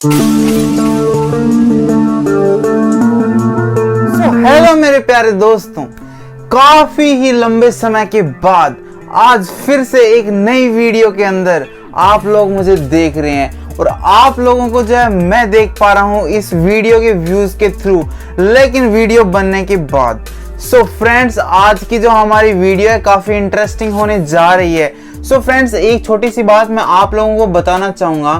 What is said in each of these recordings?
Hello मेरे प्यारे दोस्तों, काफी ही लंबे समय के बाद आज फिर से एक नई वीडियो के अंदर आप लोग मुझे देख रहे हैं और आप लोगों को जो है मैं देख पा रहा हूं इस वीडियो के व्यूज के थ्रू, लेकिन वीडियो बनने के बाद। सो फ्रेंड्स, आज की जो हमारी वीडियो है काफी इंटरेस्टिंग होने जा रही है। सो फ्रेंड्स, एक छोटी सी बात मैं आप लोगों को बताना चाहूंगा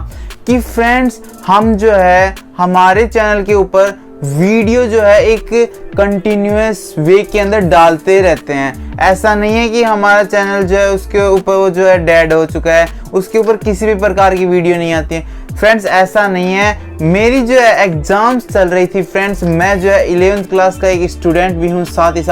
कि फ्रेंड्स, हम जो है हमारे चैनल के ऊपर वीडियो जो है एक कंटिन्यूअस वे के अंदर डालते रहते हैं। ऐसा नहीं है कि हमारा चैनल जो है उसके ऊपर वो जो है डेड हो चुका है, उसके ऊपर किसी भी प्रकार की वीडियो नहीं आती है। फ्रेंड्स, ऐसा नहीं है। मेरी जो है एग्जाम्स चल रही थी फ्रेंड्स, मैं जो है 11th क्लास का एक स्टूडेंट भी हूँ साथ ही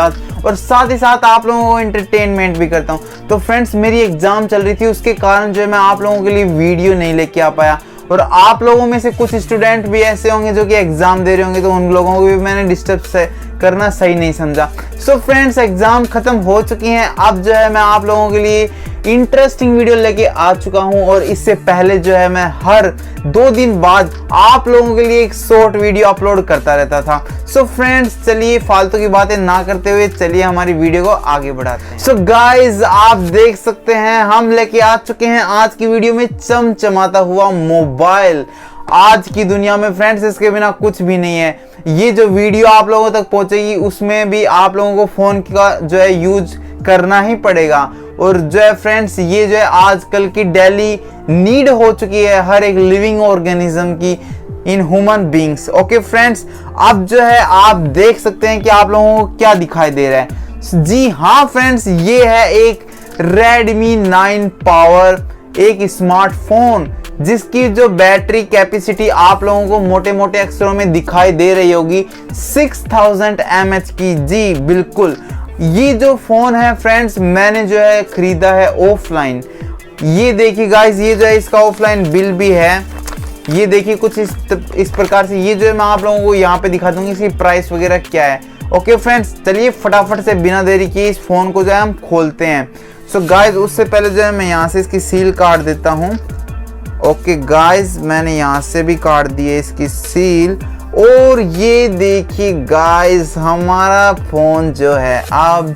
साथ आप लोगों को एंटरटेनमेंट भी करता हूँ। तो फ्रेंड्स, मेरी एग्जाम चल रही थी, उसके कारण जो है मैं आप लोगों के लिए वीडियो नहीं लेके आ पाया। और आप लोगों में से कुछ स्टूडेंट भी ऐसे होंगे जो कि एग्जाम दे रहे होंगे, तो उन लोगों को भी मैंने डिस्टर्ब करना सही नहीं समझा। सो फ्रेंड्स, एग्जाम खत्म हो चुकी हैं। अब जो है मैं आप लोगों के लिए इंटरेस्टिंग वीडियो लेके आ चुका हूं, और इससे पहले जो है मैं हर 2 दिन बाद आप लोगों के लिए एक शॉर्ट वीडियो अपलोड करता रहता था। सो फ्रेंड्स, चलिए फालतू की बातें ना करते हुए चलिए हमारी वीडियो को आगे बढ़ाते हैं। सो गाइज, आप देख सकते हैं हम लेके आ चुके हैं आज की वीडियो में चमचमाता हुआ मोबाइल। आज की दुनिया में फ्रेंड्स इसके बिना कुछ भी नहीं है। ये जो वीडियो आप लोगों तक पहुंचेगी उसमें भी आप लोगों को फोन का जो है यूज करना ही पड़ेगा। और जो है फ्रेंड्स, ये जो है आजकल की डेली नीड हो चुकी है हर एक लिविंग ऑर्गेनिज्म की, in human beings. Okay friends, अब जो है आप देख सकते हैं कि आप लोगों को क्या दिखाई दे रहा है। जी हाँ फ्रेंड्स, ये है एक Redmi 9 पावर, एक स्मार्टफोन जिसकी जो बैटरी कैपेसिटी आप लोगों को मोटे मोटे अक्षरों में दिखाई दे रही होगी 6000 mAh की। जी बिल्कुल, ये जो फोन है फ्रेंड्स, मैंने जो है खरीदा है ऑफलाइन। ये देखिए गाइस, ये जो है इसका ऑफलाइन बिल भी है। ये देखिए कुछ इस प्रकार से। ये जो है मैं आप लोगों को यहाँ पे दिखा दूंगी इसकी प्राइस वगैरह क्या है। ओके फ्रेंड्स, चलिए फटाफट से बिना देरी किए इस फोन को जो है हम खोलते हैं। सो गाइस, उससे पहले जो है मैं यहाँ से इसकी सील काट देता हूँ। ओके गाइस, मैंने यहाँ से भी काट दी है इसकी सील। और ये देखिए गाइस, हमारा फोन जो है अब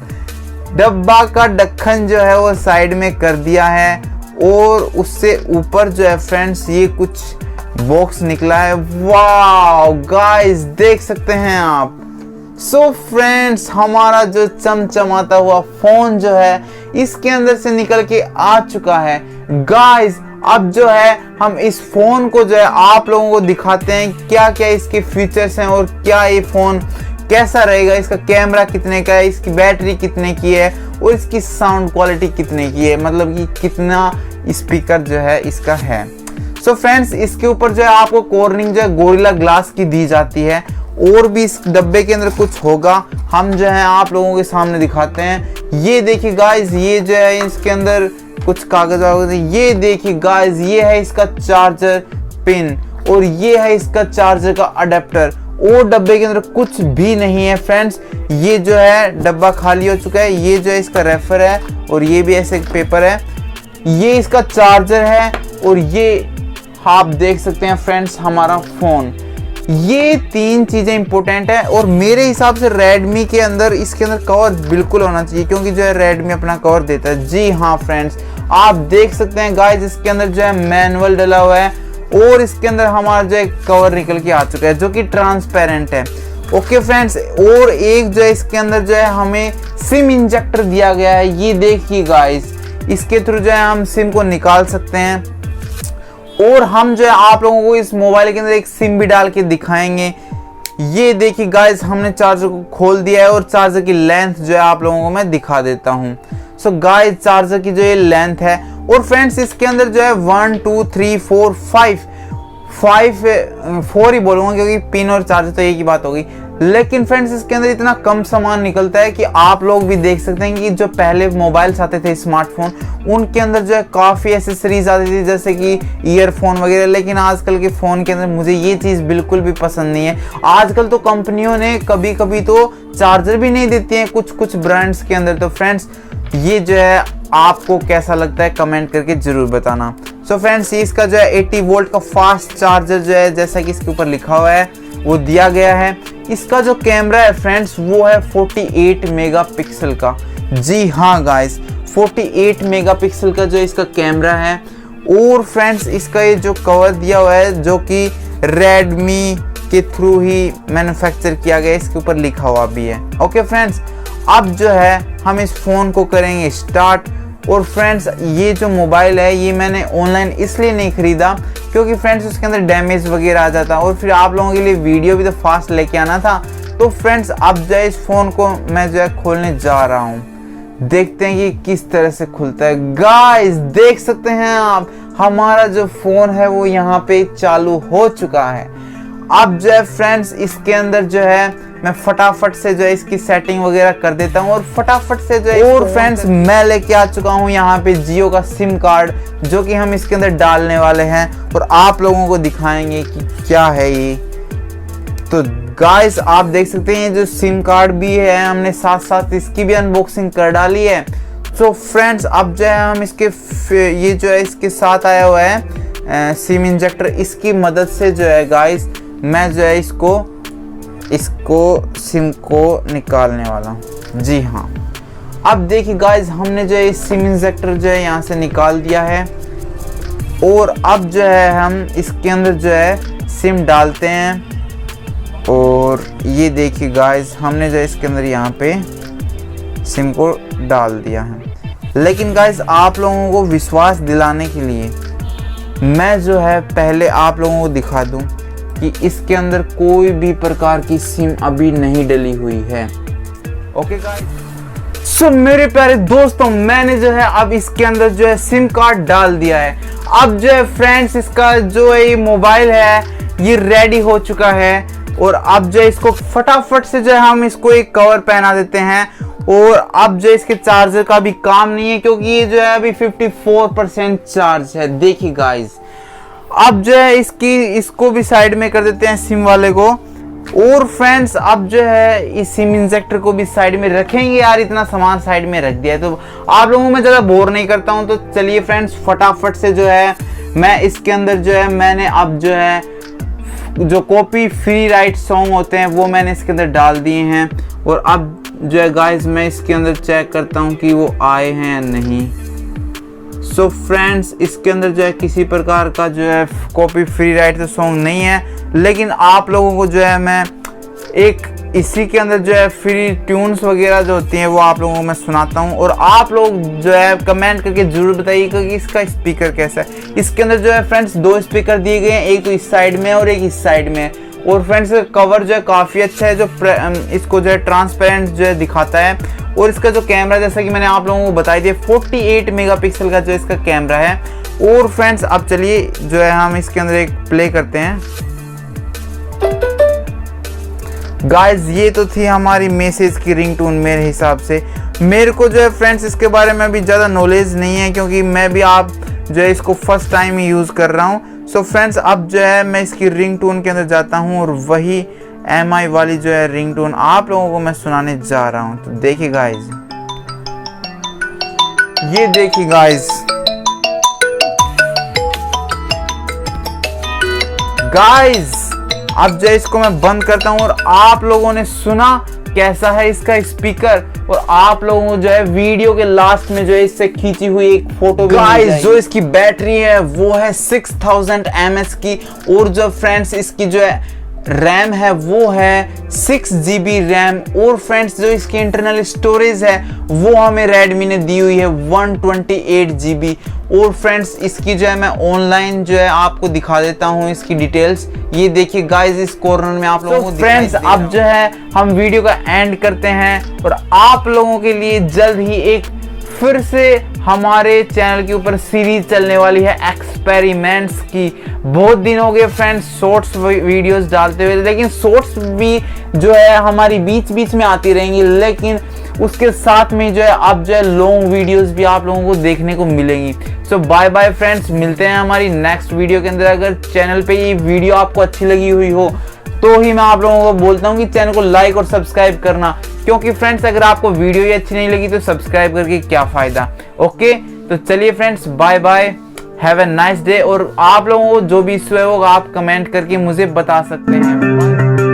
डब्बा का ढक्कन जो है वो साइड में कर दिया है, और उससे ऊपर जो है फ्रेंड्स ये कुछ बॉक्स निकला है। वाव गाइस, देख सकते हैं आप। सो फ्रेंड्स, हमारा जो चमचमाता हुआ फोन जो है इसके अंदर से निकल के आ चुका है गाइस। अब जो है हम इस फोन को जो है आप लोगों को दिखाते हैं क्या क्या इसके फीचर्स हैं और क्या ये फोन कैसा रहेगा, इसका कैमरा कितने का है, इसकी बैटरी कितने की है, और इसकी साउंड क्वालिटी कितने की है, मतलब कि कितना स्पीकर जो है इसका है। सो फ्रेंड्स, इसके ऊपर जो है आपको कॉर्निंग जो है गोरिल्ला ग्लास की दी जाती है। और भी इस डब्बे के अंदर कुछ होगा, हम जो है आप लोगों के सामने दिखाते हैं। ये देखिए गाइस, ये जो है इसके अंदर कुछ कागज वागज। ये देखिए गाइस, ये है इसका चार्जर पिन, और ये है इसका चार्जर का अडेप्टर। और डब्बे के अंदर कुछ भी नहीं है फ्रेंड्स। ये जो है डब्बा खाली हो चुका है। ये जो है इसका रेफर है, और ये भी ऐसे पेपर है। ये इसका चार्जर है, और ये आप देख सकते हैं फ्रेंड्स हमारा फोन। ये 3 चीजें इंपॉर्टेंट है, और मेरे हिसाब से Redmi के अंदर इसके अंदर कवर बिल्कुल होना चाहिए, क्योंकि जो है Redmi अपना कवर देता है। जी हाँ फ्रेंड्स, आप देख सकते हैं गाइस, इसके अंदर जो है मैनुअल डला हुआ है, और इसके अंदर हमारा जो है कवर निकल के आ चुका है जो कि ट्रांसपेरेंट है। ओके फ्रेंड्स, और एक जो है इसके अंदर जो है हमें सिम इंजेक्टर दिया गया है। ये देखिए गाइस, इसके थ्रू जो है हम सिम को निकाल सकते हैं, और हम जो है आप लोगों को इस मोबाइल के अंदर एक सिम भी डाल के दिखाएंगे। ये देखिए गाइस, हमने चार्जर को खोल दिया है, और चार्जर की लेंथ जो है आप लोगों को मैं दिखा देता हूँ। सो गाइस, चार्जर की जो ये लेंथ है, और फ्रेंड्स इसके अंदर जो है 1 2 3 4 4 ही बोलूँगा, क्योंकि पिन और चार्जर तो एक ही बात होगी। लेकिन फ्रेंड्स, इसके अंदर इतना कम सामान निकलता है कि आप लोग भी देख सकते हैं कि जो पहले मोबाइल्स आते थे स्मार्टफोन, उनके अंदर जो है काफ़ी एसेसरीज आती थी, जैसे कि ईयरफोन वगैरह। लेकिन आजकल के फ़ोन के अंदर मुझे ये चीज़ बिल्कुल भी पसंद नहीं है। आजकल तो कंपनियों ने कभी कभी तो चार्जर भी नहीं देती हैं कुछ ब्रांड्स के अंदर। तो फ्रेंड्स, ये जो है आपको कैसा लगता है कमेंट करके ज़रूर बताना। सो फ्रेंड्स ये इसका जो है 80 वोल्ट का फास्ट चार्जर जो है जैसा कि इसके ऊपर लिखा हुआ है वो दिया गया है। इसका जो कैमरा है फ्रेंड्स वो है 48 मेगापिक्सल का। जी हाँ गाइस, 48 मेगापिक्सल का जो इसका कैमरा है। और फ्रेंड्स इसका ये जो कवर दिया हुआ है जो कि रेडमी के थ्रू ही मैन्युफैक्चर किया गया है, इसके ऊपर लिखा हुआ भी है। ओके फ्रेंड्स, अब जो है हम इस फ़ोन को करेंगे स्टार्ट। और फ्रेंड्स ये जो मोबाइल है ये मैंने ऑनलाइन इसलिए नहीं ख़रीदा क्योंकि फ्रेंड्स उसके अंदर डैमेज वगैरह आ जाता और फिर आप लोगों के लिए वीडियो भी तो फास्ट लेके आना था। तो फ्रेंड्स अब जो है इस फ़ोन को मैं जो है खोलने जा रहा हूँ, देखते हैं कि किस तरह से खुलता है। गाइस देख सकते हैं आप, हमारा जो फ़ोन है वो यहाँ पे चालू हो चुका है। अब जो है फ्रेंड्स इसके अंदर जो है मैं फटाफट से जो है इसकी सेटिंग वगैरह कर देता हूँ और फटाफट से जो है। और फ्रेंड्स मैं लेके आ चुका हूँ यहाँ पे जियो का सिम कार्ड जो कि हम इसके अंदर डालने वाले हैं और आप लोगों को दिखाएंगे कि क्या है ये। तो गाइस आप देख सकते हैं जो सिम कार्ड भी है हमने साथ साथ इसकी भी अनबॉक्सिंग कर डाली है। तो फ्रेंड्स अब जो है हम इसके ये जो है इसके साथ आया हुआ है सिम इंजेक्टर, इसकी मदद से जो है गाइस मैं जो है इसको सिम को निकालने वाला हूँ। जी हाँ, अब देखिए गाइस हमने जो है सिम इंजेक्टर जो है यहाँ से निकाल दिया है और अब जो है हम इसके अंदर जो है सिम डालते हैं। और ये देखिए गाइस हमने जो है इसके अंदर यहाँ पे सिम को डाल दिया है। लेकिन गाइस आप लोगों को विश्वास दिलाने के लिए मैं जो है पहले आप लोगों को दिखा दूं कि इसके अंदर कोई भी प्रकार की सिम अभी नहीं डली हुई है। ओके गाइस, सो मेरे प्यारे दोस्तों मैंने जो है अब इसके अंदर जो है सिम कार्ड डाल दिया है। अब जो है फ्रेंड्स इसका जो है ये मोबाइल है ये रेडी हो चुका है और अब जो है इसको फटाफट से जो है हम इसको एक कवर पहना देते हैं। और अब जो इसके चार्जर का भी काम नहीं है क्योंकि ये जो है अभी 54% चार्ज है। देखिए गाइस अब जो है इसको भी साइड में कर देते हैं सिम वाले को। और फ्रेंड्स अब जो है इस सिम इंजेक्टर को भी साइड में रखेंगे। यार इतना सामान साइड में रख दिया है तो आप लोगों में ज़्यादा बोर नहीं करता हूं। तो चलिए फ्रेंड्स फटाफट से जो है मैं इसके अंदर जो है मैंने अब जो है जो कॉपी फ्री राइट सॉन्ग होते हैं वो मैंने इसके अंदर डाल दिए हैं। और अब जो है गाइस मैं इसके अंदर चेक करता हूँ कि वो आए हैं या नहीं। सो फ्रेंड्स इसके अंदर जो है किसी प्रकार का जो है कॉपी फ्री राइट सॉन्ग नहीं है, लेकिन आप लोगों को जो है मैं एक इसी के अंदर जो है फ्री ट्यून्स वगैरह जो होती हैं वो आप लोगों को मैं सुनाता हूँ। और आप लोग जो है कमेंट करके जरूर बताइएगा कि इसका स्पीकर कैसा है। इसके अंदर जो है फ्रेंड्स 2 स्पीकर दिए गए हैं, एक तो इस साइड में और एक इस साइड में। और फ्रेंड्स कवर जो है काफ़ी अच्छा है जो इसको जो है ट्रांसपेरेंट जो है दिखाता है। और इसका जो कैमरा जैसा कि मैंने आप लोगों को बताई दिया 48 मेगापिक्सल का जो इसका कैमरा है। और फ्रेंड्स अब चलिए जो है हम इसके अंदर एक प्ले करते हैं। गाइस ये तो थी हमारी मैसेज की रिंगटोन मेरे हिसाब से। मेरे को जो है फ्रेंड्स इसके बारे में भी ज़्यादा नॉलेज नहीं है क्योंकि मैं भी आप जो है इसको फर्स्ट टाइम ही यूज़ कर रहा हूँ। सो फ्रेंड्स अब जो है मैं इसकी रिंगटोन के अंदर जाता हूँ और वही MI वाली जो है रिंगटोन आप लोगों को मैं सुनाने जा रहा हूँ। तो देखिए गाइस, ये देखिए गाइस अब जो है इसको मैं बंद करता हूँ और आप लोगों ने सुना कैसा है इसका स्पीकर। और आप लोगों को जो है वीडियो के लास्ट में जो है इससे खींची हुई एक फोटो गाइस जो इसकी बैटरी है वो है 6000 mAh की। और जो फ्रेंड्स इसकी जो है रैम है वो है 6 GB रैम। और फ्रेंड्स जो इसकी इंटरनल स्टोरेज है वो हमें रेडमी ने दी हुई है 128 GB। और फ्रेंड्स इसकी जो है मैं ऑनलाइन जो है आपको दिखा देता हूँ इसकी डिटेल्स। ये देखिए गाइस इस कॉर्नर में आप लोगों को फ्रेंड्स अब जो है हम वीडियो का एंड करते हैं और आप लोगों के लिए जल्द ही एक फिर से हमारे चैनल के ऊपर सीरीज चलने वाली है एक्सपेरिमेंट्स की। बहुत दिन हो गए फ्रेंड्स शॉर्ट्स वीडियोस डालते हुए, लेकिन शॉर्ट्स भी जो है हमारी बीच बीच में आती रहेंगी, लेकिन उसके साथ में जो है अब जो है लॉन्ग वीडियोस भी आप लोगों को देखने को मिलेंगी। सो बाय बाय फ्रेंड्स, मिलते हैं हमारी नेक्स्ट वीडियो के अंदर। अगर चैनल पे ये वीडियो आपको अच्छी लगी हुई हो तो ही मैं आप लोगों को बोलता हूँ कि चैनल को लाइक और सब्सक्राइब करना, क्योंकि फ्रेंड्स अगर आपको वीडियो ही अच्छी नहीं लगी तो सब्सक्राइब करके क्या फ़ायदा। ओके तो चलिए friends, bye bye, have a nice day. और आप लोगों को जो भी इशू है वो आप कमेंट करके मुझे बता सकते हैं।